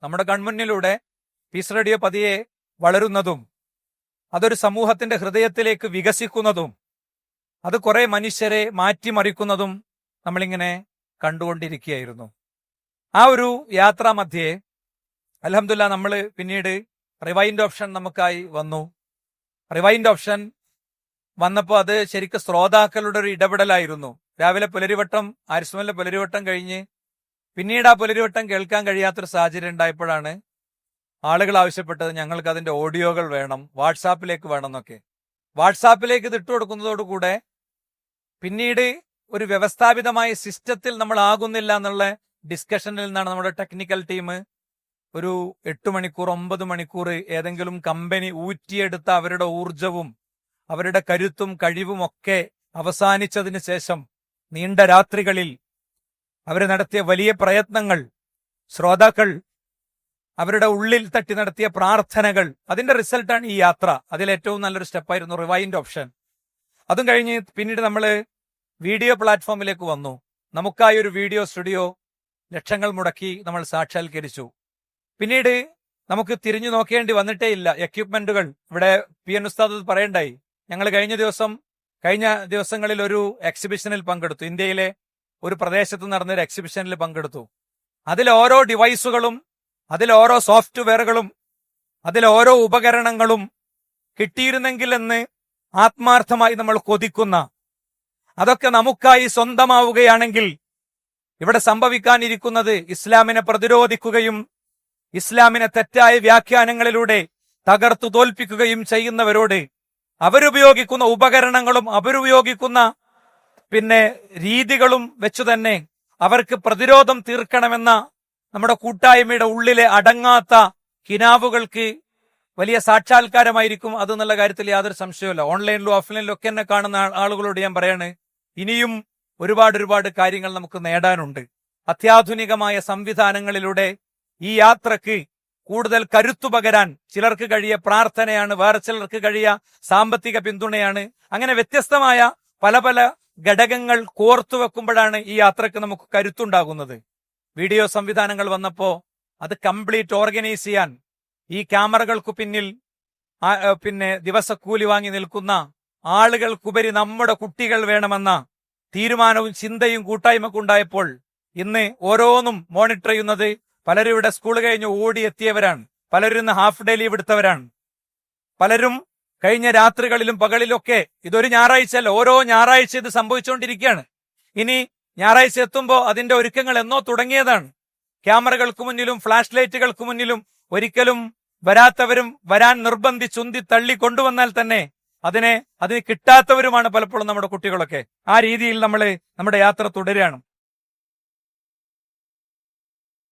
നമ്മുടെ കൺമുന്നിലൂടെ piece radio പതിയെ വളരുന്നതും അതൊരു സമൂഹത്തിന്റെ ഹൃദയത്തിലേക്ക് വികസിക്കുന്നതും അത് കുറെ മനുഷ്യരെ മാറ്റിമറിക്കുന്നതും നമ്മളിങ്ങനെ കണ്ടുകൊണ്ടിരിക്കുകയായിരുന്നു. ആ ഒരു യാത്രാ മധ്യേ അൽഹംദുലില്ലാ നമ്മൾ പിന്നീട് റിവൈൻഡ് ഓപ്ഷൻ നമുക്കായി വന്നു. റിവൈൻഡ് ഓപ്ഷൻ വന്നപ്പോൾ അത് ശരിക്കും ശ്രോതാക്കളുടെ ഒരു ഇടപെടലായിരുന്നു. രാവിലെ പുലരിവട്ടം ആരിസ്മലിന്റെ പുലരിവട്ടം കഴിഞ്ഞ് പിന്നീട് ആ പുലരിവട്ടം കേൾക്കാൻ കഴിയാത്തൊരു സാഹചര്യം ഉണ്ടായപ്പോഴാണ് ആളുകൾ ആവശ്യപ്പെട്ടത് ഞങ്ങൾക്ക് അതിന്റെ ഓഡിയോകൾ വേണം, വാട്സാപ്പിലേക്ക് വേണം എന്നൊക്കെ. വാട്സാപ്പിലേക്ക് ഇത് ഇട്ടുകൊടുക്കുന്നതോടുകൂടെ പിന്നീട് ഒരു വ്യവസ്ഥാപിതമായ സിസ്റ്റത്തിൽ നമ്മൾ ആകുന്നില്ല എന്നുള്ള ഡിസ്കഷനിൽ നിന്നാണ് നമ്മുടെ ടെക്നിക്കൽ ടീം ഒരു 8 മണിക്കൂർ 9 മണിക്കൂർ ഏതെങ്കിലും കമ്പനി ഊറ്റിയെടുത്ത അവരുടെ ഊർജവും അവരുടെ കരുത്തും കഴിവും ഒക്കെ അവസാനിച്ചതിന് ശേഷം നീണ്ട രാത്രികളിൽ അവർ നടത്തിയ വലിയ പ്രയത്നങ്ങൾ, ശ്രോതാക്കൾ അവരുടെ ഉള്ളിൽ തട്ടി നടത്തിയ പ്രാർത്ഥനകൾ, അതിന്റെ റിസൾട്ടാണ് ഈ യാത്ര. അതിലേറ്റവും നല്ലൊരു സ്റ്റെപ്പായിരുന്നു റിവൈൻഡ് ഓപ്ഷൻ. അതും കഴിഞ്ഞ് പിന്നീട് നമ്മൾ വീഡിയോ പ്ലാറ്റ്ഫോമിലേക്ക് വന്നു. നമുക്കായി ഒരു വീഡിയോ സ്റ്റുഡിയോ ലക്ഷങ്ങൾ മുടക്കി നമ്മൾ സാക്ഷാത്കരിച്ചു. പിന്നീട് നമുക്ക് തിരിഞ്ഞു നോക്കേണ്ടി വന്നിട്ടേ ഇല്ല. എക്യുപ്മെന്റുകൾ ഇവിടെ പി എൻ ഉസ്താദ് പറയണ്ടായി. ഞങ്ങൾ കഴിഞ്ഞ ദിവസങ്ങളിൽ ഒരു എക്സിബിഷനിൽ പങ്കെടുത്തു. ഇന്ത്യയിലെ ഒരു പ്രദേശത്ത് നടന്നൊരു എക്സിബിഷനിൽ പങ്കെടുത്തു. അതിൽ ഓരോ ഡിവൈസുകളും, അതിൽ ഓരോ സോഫ്റ്റ്വെയറുകളും, അതിൽ ഓരോ ഉപകരണങ്ങളും കിട്ടിയിരുന്നെങ്കിൽ എന്ന് ആത്മാർത്ഥമായി നമ്മൾ കൊതിക്കുന്ന, അതൊക്കെ നമുക്കായി സ്വന്തമാവുകയാണെങ്കിൽ ഇവിടെ സംഭവിക്കാനിരിക്കുന്നത് ഇസ്ലാമിനെ പ്രതിരോധിക്കുകയും ഇസ്ലാമിനെ തെറ്റായ വ്യാഖ്യാനങ്ങളിലൂടെ തകർത്തു തോൽപ്പിക്കുകയും ചെയ്യുന്നവരോട് അവരുപയോഗിക്കുന്ന ഉപകരണങ്ങളും അവരുപയോഗിക്കുന്ന രീതികളും വെച്ചു തന്നെ അവർക്ക് പ്രതിരോധം തീർക്കണമെന്ന നമ്മുടെ കൂട്ടായ്മയുടെ ഉള്ളിലെ അടങ്ങാത്ത കിനാവുകൾക്ക് വലിയ സാക്ഷാത്കാരമായിരിക്കും അതെന്നുള്ള കാര്യത്തിൽ യാതൊരു സംശയവുമില്ല. ഓൺലൈനിലും ഓഫ്ലൈനിലും ഒക്കെ എന്നെ കാണുന്ന ആളുകളോട് ഞാൻ പറയാണ്, ഇനിയും ഒരുപാട് കാര്യങ്ങൾ നമുക്ക് നേടാനുണ്ട്. അത്യാധുനികമായ സംവിധാനങ്ങളിലൂടെ ഈ യാത്രക്ക് കൂടുതൽ കരുത്തു പകരാൻ ചിലർക്ക് കഴിയ പ്രാർത്ഥനയാണ്, വേറെ ചിലർക്ക് കഴിയ സാമ്പത്തിക പിന്തുണയാണ്. അങ്ങനെ വ്യത്യസ്തമായ പല ഘടകങ്ങൾ കോർത്തു വെക്കുമ്പോഴാണ് ഈ യാത്രക്ക് നമുക്ക് കരുത്തുണ്ടാകുന്നത്. വീഡിയോ സംവിധാനങ്ങൾ വന്നപ്പോ അത് കംപ്ലീറ്റ് ഓർഗനൈസ് ചെയ്യാൻ ഈ ക്യാമറകൾക്കു പിന്നിൽ ദിവസക്കൂലി വാങ്ങി നിൽക്കുന്ന ആളുകൾക്കുപരി നമ്മുടെ കുട്ടികൾ വേണമെന്ന തീരുമാനവും ചിന്തയും കൂട്ടായ്മക്കുണ്ടായപ്പോൾ ഇന്ന് ഓരോന്നും മോണിറ്റർ ചെയ്യുന്നത് പലരും ഇവിടെ സ്കൂൾ കഴിഞ്ഞ് ഓടിയെത്തിയവരാണ്, പലരും ഇന്ന് ഹാഫ് ഡേ ലീവ് എടുത്തവരാണ്, പലരും കഴിഞ്ഞ രാത്രികളിലും പകലിലൊക്കെ. ഇതൊരു ഞായറാഴ്ചയല്ല, ഓരോ ഞായറാഴ്ച ഇത് സംഭവിച്ചുകൊണ്ടിരിക്കുകയാണ്. ഇനി ഞായറാഴ്ച എത്തുമ്പോൾ അതിന്റെ ഒരുക്കങ്ങൾ എന്നോ തുടങ്ങിയതാണ്. ക്യാമറകൾക്ക് മുന്നിലും ഫ്ലാഷ് ലൈറ്റുകൾക്ക് മുന്നിലും ഒരിക്കലും വരാത്തവരും വരാൻ നിർബന്ധിച്ചുന്തി തള്ളി കൊണ്ടുവന്നാൽ തന്നെ അതിന് കിട്ടാത്തവരുമാണ് പലപ്പോഴും നമ്മുടെ കുട്ടികളൊക്കെ. ആ രീതിയിൽ നമ്മൾ നമ്മുടെ യാത്ര തുടരുകയാണ്.